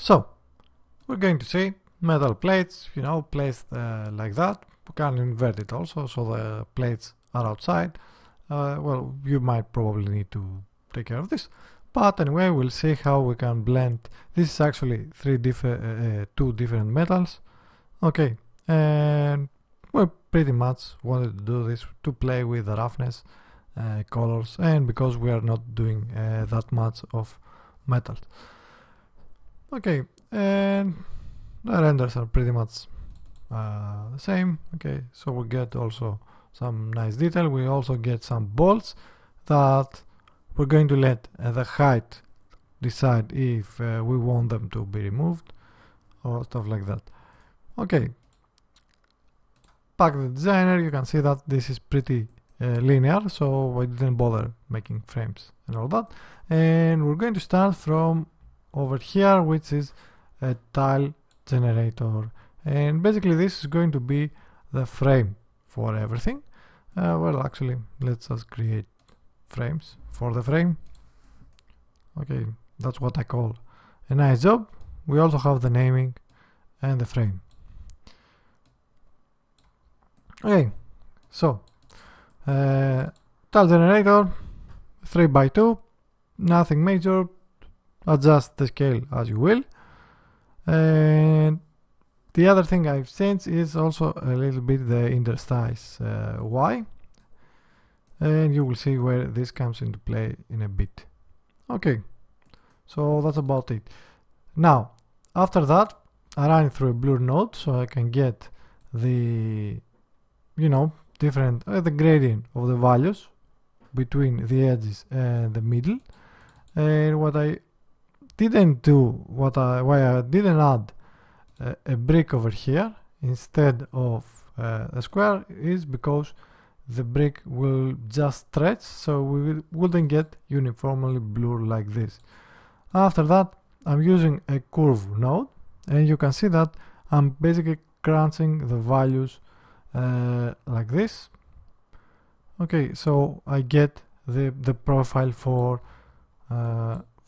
So we're going to see metal plates, you know, placed like that. We can invert it also, so the plates are outside. Well, you might probably need to take care of this, but anyway, we'll see how we can blend. This is actually two different metals. Okay, and we pretty much wanted to do this to play with the roughness, colors, and because we are not doing that much of metals. Okay, and the renders are pretty much the same. Okay, so we get also some nice detail. We also get some bolts that we're going to let the height decide if we want them to be removed or stuff like that. Okay, back to the designer. You can see that this is pretty linear, so I didn't bother making frames and all that. And we're going to start from over here, which is a tile generator, and basically this is going to be the frame for everything. Well, actually, let's just create frames for the frame. Okay, that's what I call a nice job. We also have the naming and the frame. Okay, so tile generator 3x2, nothing major. Adjust the scale as you will. And the other thing I've changed is also a little bit the interstice Y, and you will see where this comes into play in a bit. Okay, so that's about it. Now after that, I ran it through a blur node so I can get the, you know, different the gradient of the values between the edges and the middle. And what I didn't do, why I didn't add a brick over here instead of a square, is because the brick will just stretch, so we wouldn't get uniformly blur like this. After that, I'm using a curve node, and you can see that I'm basically crunching the values like this. Okay, so I get the profile for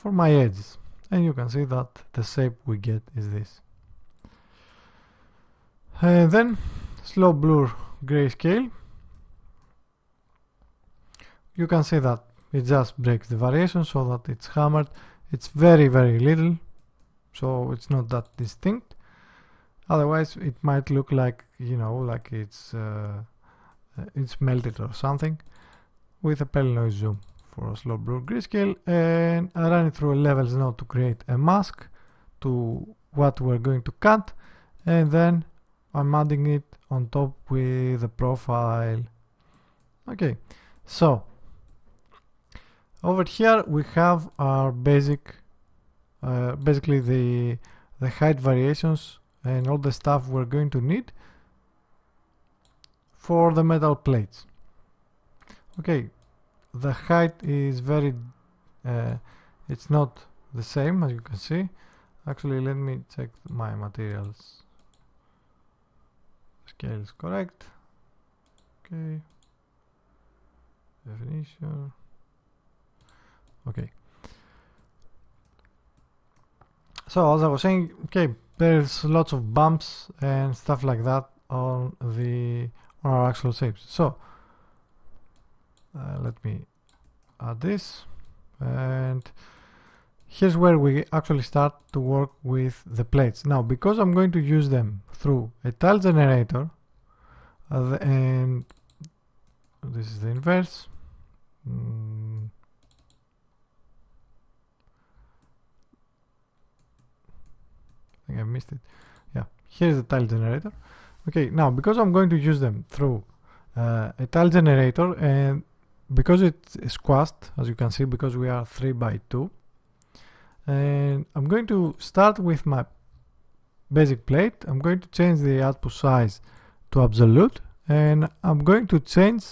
my edges, and you can see that the shape we get is this. And then slow blur grayscale. You can see that it just breaks the variation so that it's hammered. It's very little, so it's not that distinct. Otherwise it might look like, you know, like it's melted or something. With a pale noise zoom for a slow blur grayscale, and I ran it through a levels node to create a mask to what we're going to cut, and then I'm adding it on top with the profile. Okay, so over here we have our basic, basically the height variations and all the stuff we're going to need for the metal plates. Okay, the height is very, it's not the same as you can see. Actually, let me check my materials. Scale is correct. Okay, definition. Okay, so as I was saying, okay, there's lots of bumps and stuff like that on our actual shapes. So let me add this, and here's where we actually start to work with the plates. Now, because I'm going to use them through a tile generator, and this is the inverse. I think I missed it. Yeah, here's the tile generator. Okay, now because I'm going to use them through a tile generator, and because it's squashed, as you can see, because we are 3x2, and I'm going to start with my basic plate. I'm going to change the output size to absolute, and I'm going to change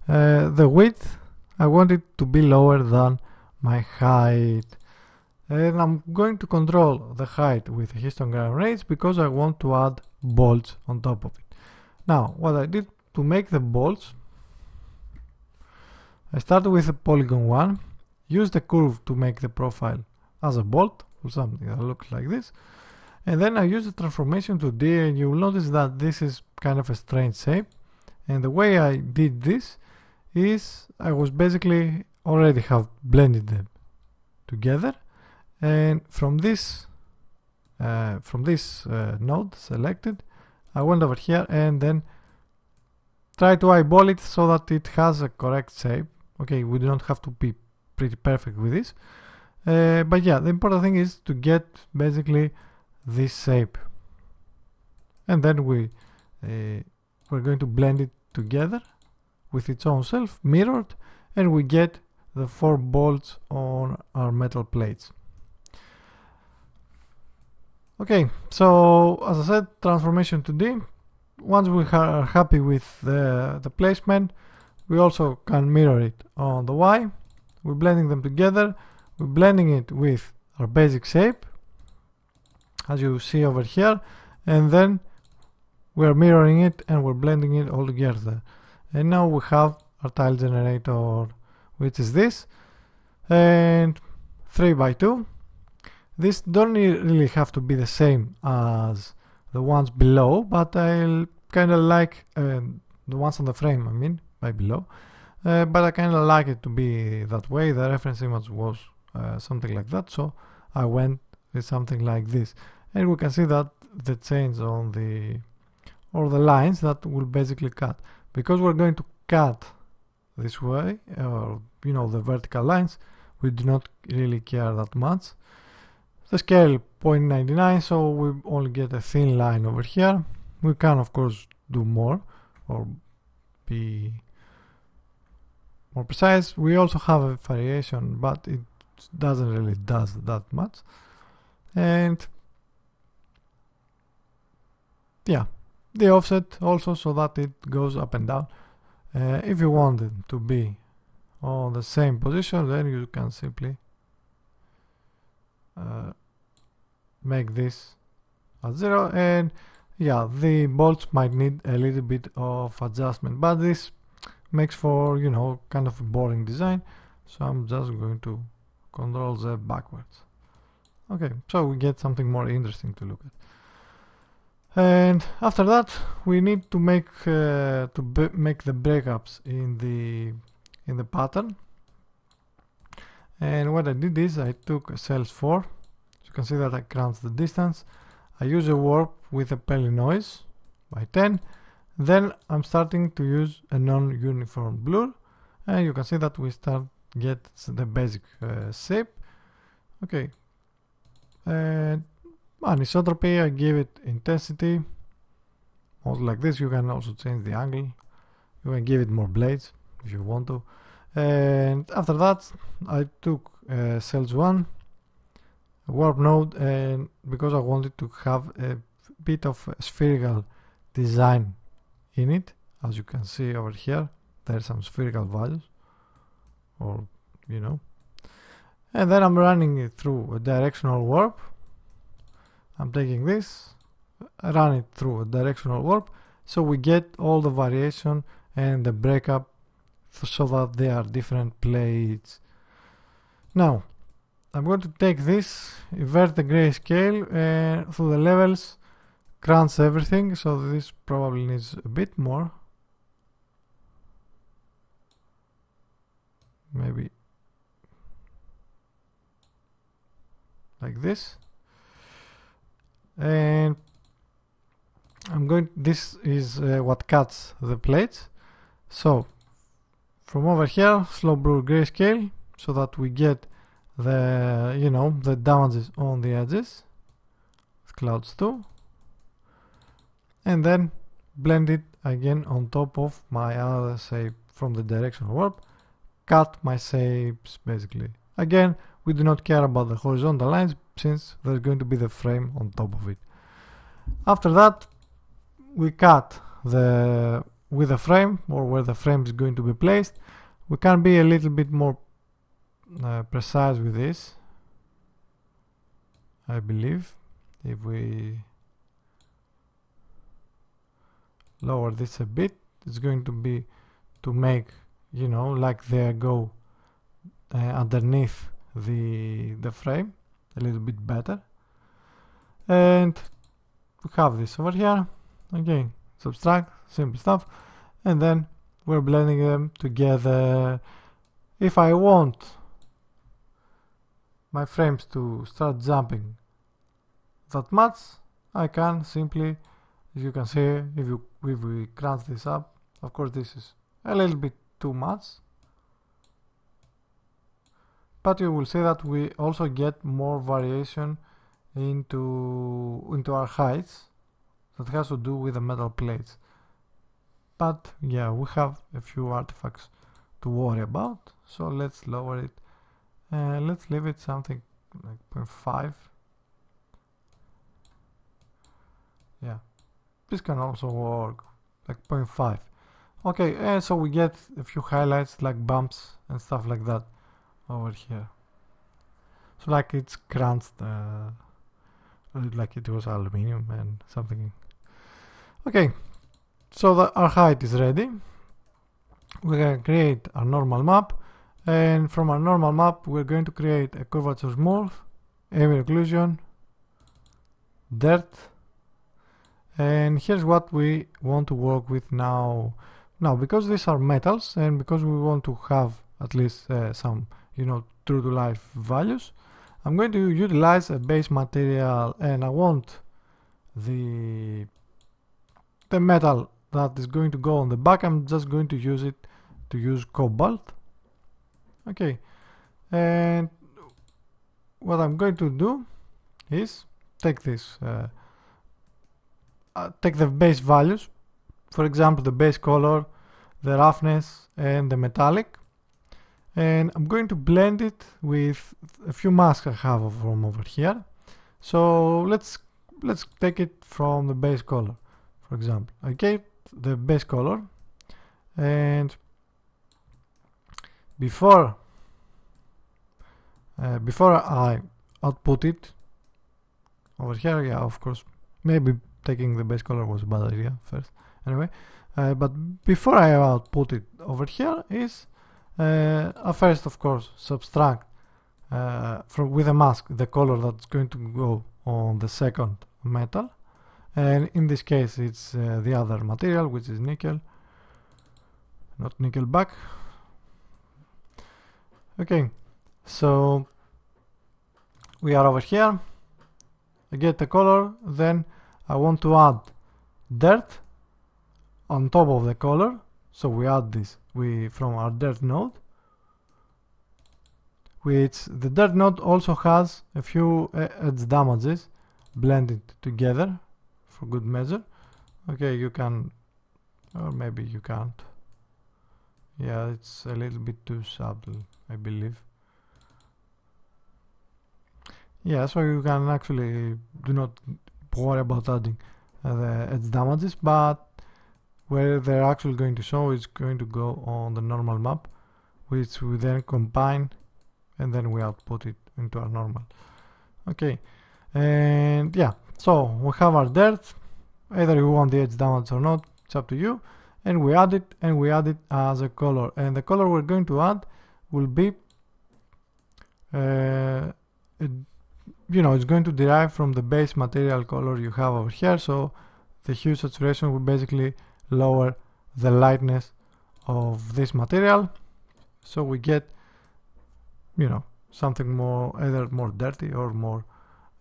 the width. I want it to be lower than my height, and I'm going to control the height with histogram range because I want to add bolts on top of it. Now, what I did to make the bolts, I started with a polygon 1, use the curve to make the profile as a bolt, or something that looks like this. And then I use the transformation 2D, and you will notice that this is kind of a strange shape. And the way I did this is I was basically already have blended them together, and from this node selected, I went over here and then try to eyeball it so that it has a correct shape. Okay, we do not have to be pretty perfect with this, but yeah, the important thing is to get basically this shape, and then we're going to blend it together with its own self mirrored, and we get the 4 bolts on our metal plates. Okay, so as I said, transformation 2D. Once we are happy with the placement, we also can mirror it on the Y. We're blending them together. We're blending it with our basic shape, as you see over here, and then we're mirroring it and we're blending it all together. And now we have our tile generator, which is this, and 3x2. This don't really have to be the same as the ones below, but I kind of like the ones on the frame, I mean, by below. But I kind of like it to be that way. The reference image was something like that, so I went with something like this. And we can see that the change on the lines that will basically cut. Because we're going to cut this way, or the vertical lines, we do not really care that much. The scale 0.99, so we only get a thin line over here. We can of course do more or be more precise. We also have a variation, but it doesn't really does that much. And yeah, the offset also, so that it goes up and down. If you want it to be on the same position, then you can simply make this at 0, and yeah, the bolts might need a little bit of adjustment, but this makes for kind of a boring design, so I'm just going to Ctrl Z backwards. Okay, so we get something more interesting to look at. And after that, we need to make the breakups in the pattern. And what I did is I took a cells 4. You can see that I crunch the distance. I use a warp with a Pelly noise by 10. Then I'm starting to use a non-uniform blur, and you can see that we start get the basic shape. Okay, and anisotropy, I give it intensity, also like this. You can also change the angle. You can give it more blades if you want to. And after that, I took cells 1, a warp node, and because I wanted to have a bit of a spherical design in it, as you can see over here, there's some spherical values, or and then I'm running it through a directional warp. I'm taking this, run it through a directional warp, so we get all the variation and the breakup, so that they are different plates. Now I'm going to take this, invert the grayscale, and through the levels crunch everything, so this probably needs a bit more, maybe like this. And this is what cuts the plates. So from over here, slow blur grayscale, so that we get the the damages on the edges with clouds too, and then blend it again on top of my other shape from the direction warp. Cut my shapes basically. Again, we do not care about the horizontal lines, since there's going to be the frame on top of it. After that, we cut with the frame, or where the frame is going to be placed. We can be a little bit more precise with this, I believe. If we lower this a bit, it's going to be to make like they go underneath the frame, a little bit better. And we have this over here. Again, subtract, simple stuff. And then we're blending them together. If I want my frames to start jumping that much, I can simply, as you can see, if we crunch this up, of course this is a little bit too much, but you will see that we also get more variation into our heights that has to do with the metal plates. But yeah, we have a few artifacts to worry about, so let's lower it. Let's leave it something like 0.5. Yeah, this can also work like 0.5. Okay, and so we get a few highlights like bumps and stuff like that over here. So like it's crunched, like it was aluminium and something. Okay, so our height is ready. We can create our normal map, and from our normal map we're going to create a curvature smooth, ambient occlusion, dirt, and here's what we want to work with now. Now, because these are metals and because we want to have at least some, true to life values, I'm going to utilize a base material, and I want the metal that is going to go on the back. I'm just going to use cobalt. Okay, and what I'm going to do is take this, take the base values, for example the base color, the roughness and the metallic, and I'm going to blend it with a few masks I have from over here. So let's take it from the base color. For example, I get the base color, and before I output it over here, yeah, of course, maybe taking the base color was a bad idea first. Anyway, but before I output it over here is I first, of course, subtract with a mask the color that's going to go on the second metal, and in this case it's the other material, which is nickel, not nickelback. Okay, so we are over here. I get the color, then I want to add dirt on top of the color, so we add this from our dirt node, which the dirt node also has a few edge damages blended together for good measure. Okay, you can, or maybe you can't. Yeah, it's a little bit too subtle, I believe. Yeah, so you can actually do not worry about adding the edge damages, but where they're actually going to show is going to go on the normal map, which we then combine and then we output it into our normal. Okay, and yeah, so we have our dirt. Either you want the edge damage or not, it's up to you, and we add it as a color, and the color we're going to add will be it's going to derive from the base material color you have over here. So the hue saturation will basically lower the lightness of this material, so we get something more, either more dirty or more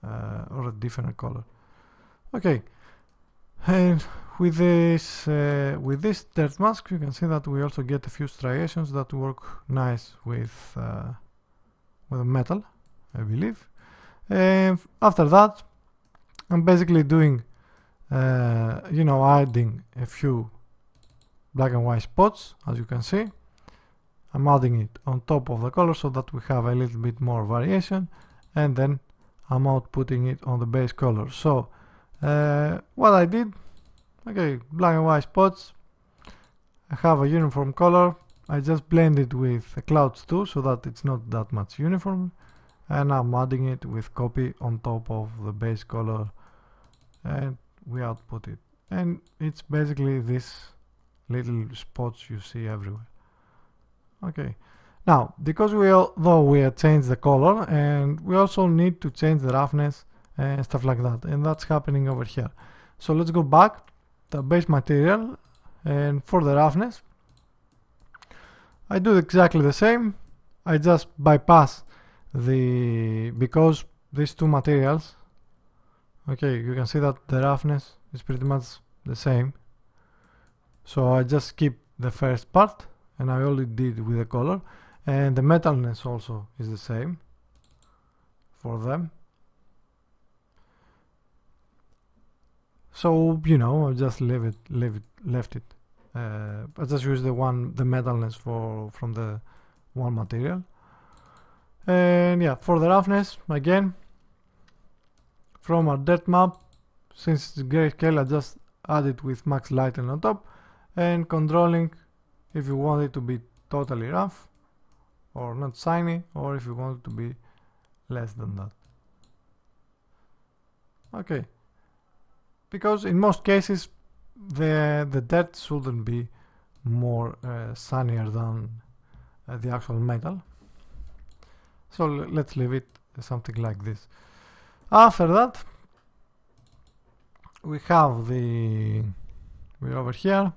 or a different color. Okay, and with this dirt mask you can see that we also get a few striations that work nice with metal, I believe. And after that I'm basically doing adding a few black and white spots. As you can see, I'm adding it on top of the color so that we have a little bit more variation, and then I'm outputting it on the base color. So what I did, okay, black and white spots, I have a uniform color, I just blend it with the clouds too so that it's not that much uniform, and I'm adding it with copy on top of the base color, and we output it, and it's basically this little spots you see everywhere. Okay, Now, because though we have changed the color, and we also need to change the roughness and stuff like that, and that's happening over here. So let's go back to the base material, and for the roughness I do exactly the same. I just bypass because these two materials, okay, you can see that the roughness is pretty much the same, so I just skip the first part, and I already did with the color, and the metalness also is the same for them. So you know, I just left it. I just use the metalness from the one material. And yeah, for the roughness, again, from our dirt map, since it's grayscale, I just add it with max lighten on top, and controlling if you want it to be totally rough or not shiny, or if you want it to be less than that. Okay, because in most cases the dirt shouldn't be more sunnier than the actual metal, so let's leave it something like this. After that, we're over here,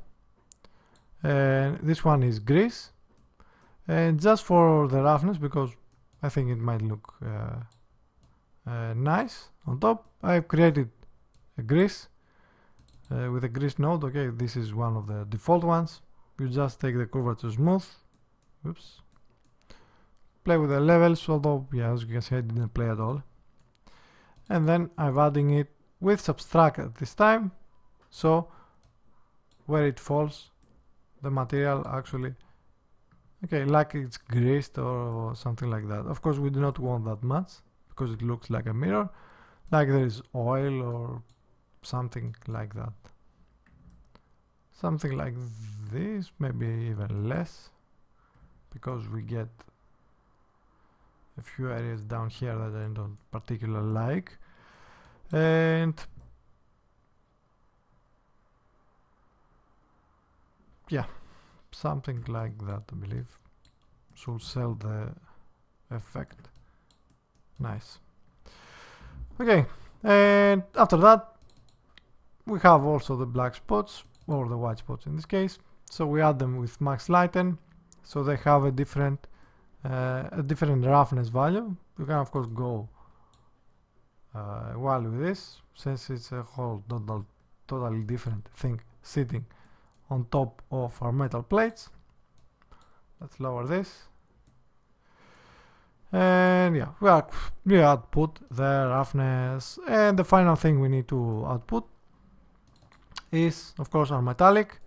and this one is grease, and just for the roughness, because I think it might look nice on top, I've created a grease with a grease node. Okay, this is one of the default ones. You just take the curvature smooth, oops, play with the levels, although yeah, as you can see I didn't play at all, and then I'm adding it with subtract at this time, so where it falls the material actually, okay, like it's greased or something like that. Of course we do not want that much because it looks like a mirror, like there is oil or something like that, something like this, maybe even less, because we get a few areas down here that I don't particularly like, and yeah, something like that I believe should sell the effect. Nice. Okay, and after that we have also the black spots, or the white spots in this case, so we add them with max lighten, so they have a different roughness value. You can of course go while with this, since it's a whole totally different thing sitting on top of our metal plates. Let's lower this, and yeah, we output the roughness, and the final thing we need to output is of course our metallic,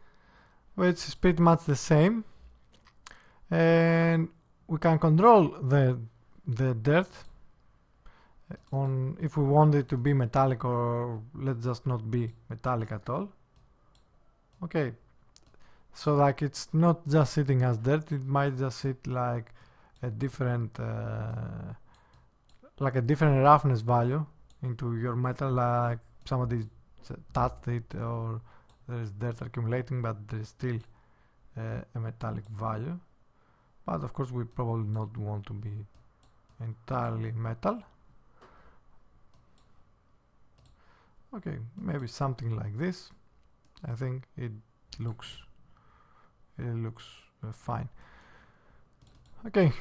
which is pretty much the same, and we can control the dirt on if we want it to be metallic, or let's just not be metallic at all. Okay, so like it's not just sitting as dirt, it might just sit like a different roughness value into your metal, like somebody touched it or there is dirt accumulating, but there is still a metallic value. But of course we probably not want to be entirely metal. Okay, maybe something like this. I think it looks fine. Okay,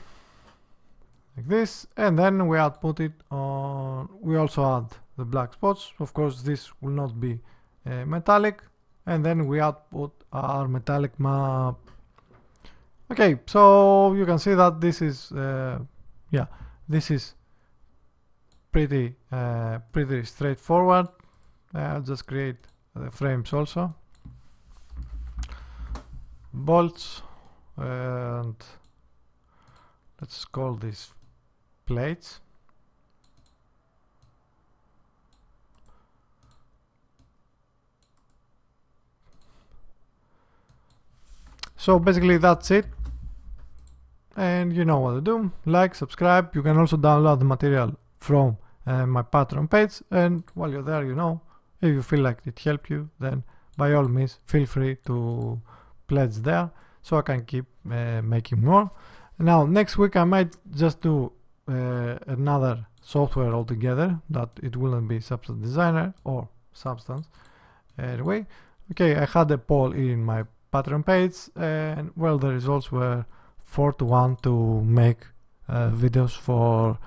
like this, and then we output it on. We also add the black spots. Of course, this will not be metallic, and then we output our metallic map. Okay, so you can see that this is yeah, this is pretty straightforward. I'll just create the frames also, bolts, and let's call these plates. So basically that's it, and you know what to do. Like, subscribe. You can also download the material from my Patreon page, and while you're there, you know, if you feel like it helped you, then by all means feel free to pledge there so I can keep making more. Now next week I might just do another software altogether, that it wouldn't be Substance Designer or Substance. Anyway, okay, I had a poll in my Patreon page, and well, the results were 4-1 to make videos for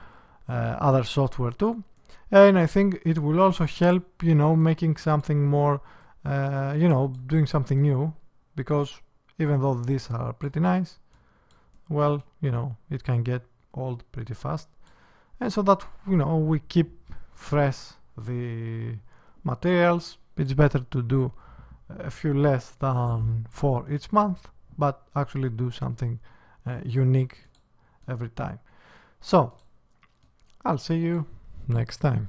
other software too. And I think it will also help, making something more, doing something new, because even though these are pretty nice, well, it can get old pretty fast. And so that, we keep fresh the materials. It's better to do a few less than 4 each month, but actually do something unique every time. So I'll see you next time.